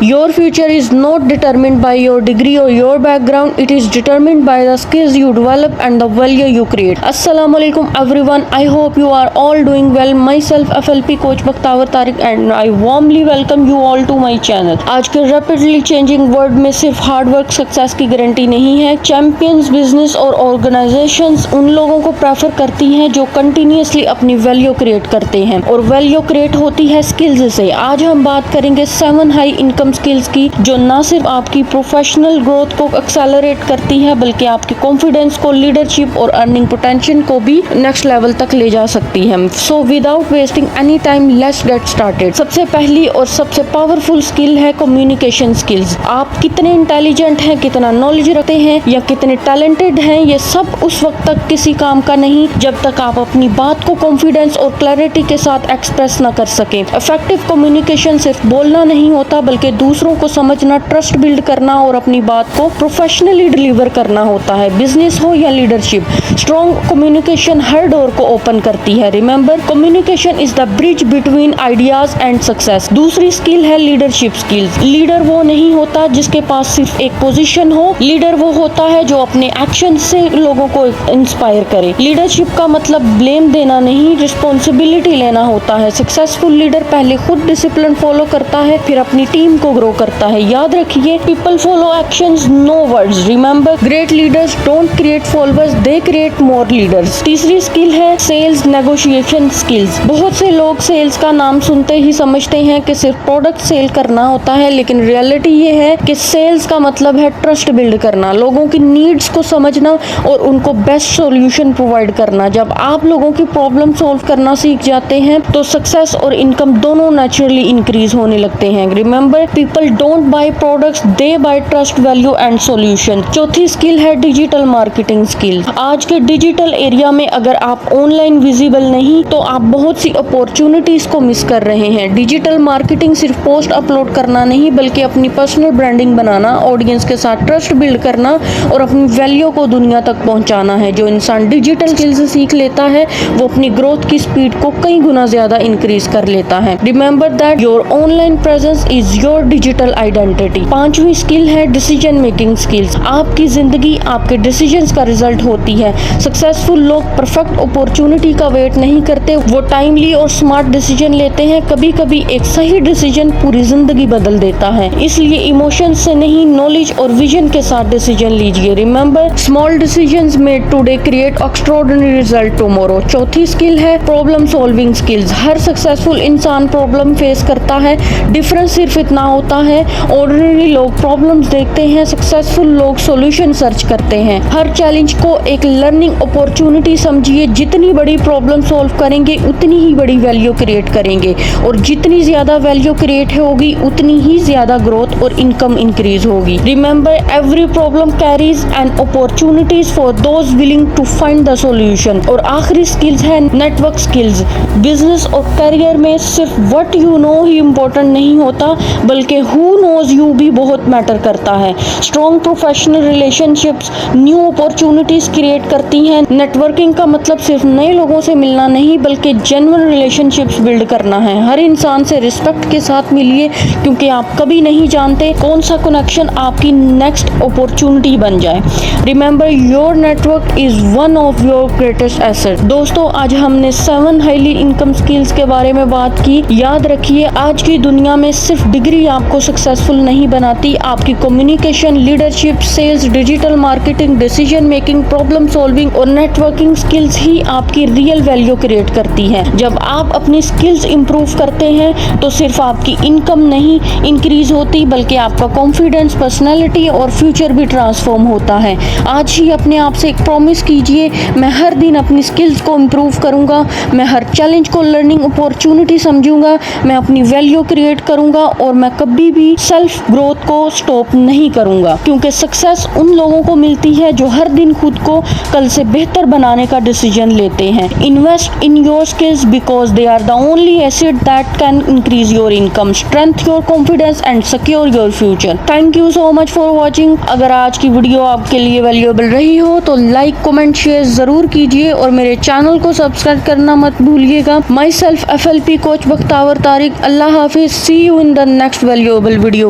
Your future is not determined by your degree or your background. It is determined by the skills you develop and the value you create. Assalamu alaikum everyone. I hope you are all doing well. Myself FLP coach Bakhtawer Tariq and I warmly welcome you all to my channel. आज के rapidly changing world में सिर्फ hard work success की guarantee नहीं है. Champions business और organisations उन लोगों को प्रेफर करती हैं जो कंटिन्यूसली अपनी वैल्यू क्रिएट करते हैं और वैल्यू क्रिएट होती है स्किल्स से. आज हम बात करेंगे 7 हाई इनकम स्किल्स की जो ना सिर्फ आपकी प्रोफेशनल ग्रोथ को एक्सेलरेट करती है बल्कि आपके कॉन्फिडेंस को, लीडरशिप और अर्निंग पोटेंशियल को भी नेक्स्ट लेवल तक ले जा सकती है. So without wasting any time let's get started. सबसे पहली और सबसे पावरफुल स्किल है कम्युनिकेशन स्किल्स. आप कितने इंटेलिजेंट हैं, कितना नॉलेज रखते हैं या कितने टैलेंटेड हैं, ये सब उस वक्त तक किसी काम का नहीं जब तक आप अपनी बात को कॉन्फिडेंस और क्लैरिटी के साथ एक्सप्रेस ना कर सके. इफेक्टिव कम्युनिकेशन सिर्फ बोलना नहीं होता बल्कि दूसरों को समझना, ट्रस्ट बिल्ड करना और अपनी बात को प्रोफेशनली डिलीवर करना होता है. बिजनेस हो या लीडरशिप, स्ट्रॉन्ग कम्युनिकेशन हर डोर को ओपन करती है. Remember, communication is the bridge between ideas and success. दूसरी स्किल है लीडरशिप स्किल्स. लीडर वो नहीं होता जिसके पास सिर्फ एक पोजीशन हो. लीडर वो होता है जो अपने एक्शन से लोगों को इंस्पायर करे. लीडरशिप का मतलब ब्लेम देना नहीं, रिस्पॉन्सिबिलिटी लेना होता है. सक्सेसफुल लीडर पहले खुद डिसिप्लिन फॉलो करता है, फिर अपनी टीम को ग्रो करता है. याद रखिए, people follow actions, no words. Remember, great leaders don't create followers, they create more leaders. तीसरी स्किल है सेल्स नेगोशिएशन स्किल्स. बहुत से लोग सेल्स का नाम सुनते ही समझते हैं कि सिर्फ प्रोडक्ट सेल करना होता है, लेकिन रियलिटी ये है कि सेल्स का मतलब है ट्रस्ट बिल्ड करना, लोगों की नीड्स को समझना और उनको बेस्ट सॉल्यूशन प्रोवाइड करना. जब आप लोगों की प्रॉब्लम सॉल्व करना सीख जाते हैं तो सक्सेस और इनकम दोनों नेचुरली इंक्रीज होने लगते हैं. Remember, people don't buy products, they buy trust, value and solution. चौथी स्किल है डिजिटल मार्केटिंग स्किल. आज के डिजिटल एरिया में अगर आप ऑनलाइन विजिबल नहीं तो आप बहुत सी अपॉर्चुनिटीज को मिस कर रहे हैं. डिजिटल मार्केटिंग सिर्फ पोस्ट अपलोड करना नहीं बल्कि अपनी पर्सनल ब्रांडिंग बनाना, ऑडियंस के साथ ट्रस्ट बिल्ड करना और अपनी वैल्यू को दुनिया तक पहुंचाना है. जो इंसान डिजिटल स्किल्स सीख लेता है वो अपनी ग्रोथ की स्पीड को कई गुना ज्यादा इंक्रीज कर लेता है. Remember that your online presence is your digital identity. पांचवी स्किल है डिसीजन मेकिंग स्किल्स. आपकी जिंदगी आपके डिसीजंस का रिजल्ट होती है. सक्सेसफुल लोग परफेक्ट अपॉर्चुनिटी का वेट नहीं करते, वो टाइमली और स्मार्ट डिसीजन लेते हैं. कभी कभी एक सही डिसीजन पूरी जिंदगी बदल देता है. इसलिए इमोशन से नहीं, नॉलेज और विजन के साथ डिसीजन लीजिए. Remember, small decisions made today create extraordinary result tomorrow. चौथी स्किल है प्रॉब्लम सॉल्विंग स्किल्स. हर सक्सेसफुल इंसान प्रॉब्लम फेस करता है. डिफरेंस सिर्फ इतना होता है, ऑर्डिनरी लोग प्रॉब्लम्स देखते हैं, सक्सेसफुल लोग सॉल्यूशन सर्च करते हैं. हर चैलेंज को एक लर्निंग अपॉर्चुनिटी समझिए. जितनी बड़ी प्रॉब्लम सॉल्व करेंगे उतनी ही बड़ी वैल्यू क्रिएट करेंगे और जितनी ज्यादा वैल्यू क्रिएट होगी उतनी ही ज्यादा ग्रोथ और इनकम इंक्रीज होगी. Remember, every problem carries an opportunities for those willing to find the solution. और आखिरी स्किल्स है नेटवर्क स्किल्स. बिजनेस और करियर में सिर्फ व्हाट यू नो ही इम्पोर्टेंट नहीं होता बल्कि हु नोज यू भी बहुत मैटर करता है. Strong professional relationships new opportunities create करती हैं. नेटवर्किंग का मतलब सिर्फ नए लोगों से मिलना नहीं बल्कि जेन्युइन रिलेशनशिप्स बिल्ड करना है. हर इंसान से रिस्पेक्ट के साथ मिलिए क्योंकि आप कभी नहीं जानते कौन सा कनेक्शन आपकी नेक्स्ट अपॉर्चुनिटी बन जाए. Remember, your network is one of your greatest asset. दोस्तों, आज हमने 7 हाईली इनकम स्किल्स के बारे में बात की. याद रखिए, आज की दुनिया में सिर्फ डिग्री आपको सक्सेसफुल नहीं बनाती. आपकी communication, leadership, sales, digital marketing, decision making, problem solving और नेटवर्किंग स्किल्स ही आपकी रियल वैल्यू क्रिएट करती हैं. जब आप अपनी स्किल्स इंप्रूव करते हैं तो सिर्फ आपकी इनकम नहीं इंक्रीज होती बल्कि आपका कॉन्फिडेंस, पर्सनैलिटी और फ्यूचर भी ट्रांसफॉर्म होता है. आज ही अपने आप से एक प्रॉमिस कीजिए, मैं हर दिन अपनी स्किल्स को इम्प्रूव करूंगा, मैं हर चैलेंज को लर्निंग अपॉर्चुनिटी समझूंगा, मैं अपनी वैल्यू क्रिएट करूंगा और मैं कभी भी सेल्फ ग्रोथ को स्टॉप नहीं करूंगा. क्योंकि सक्सेस उन लोगों को मिलती है जो हर दिन खुद को कल से बेहतर बनाने का डिसीजन लेते हैं. Invest in your skills because they are the only asset that can increase your income, strength your confidence and secure your future. Thank you so much for watching. अगर आज की वीडियो आपके लिए वैल्यूएबल रही हो तो लाइक, कमेंट, शेयर जरूर कीजिए और मेरे चैनल को सब्सक्राइब करना मत भूलिएगा. Myself FLP coach Bakhtawar Tariq. अल्लाह हाफिज. See you in the next valuable video.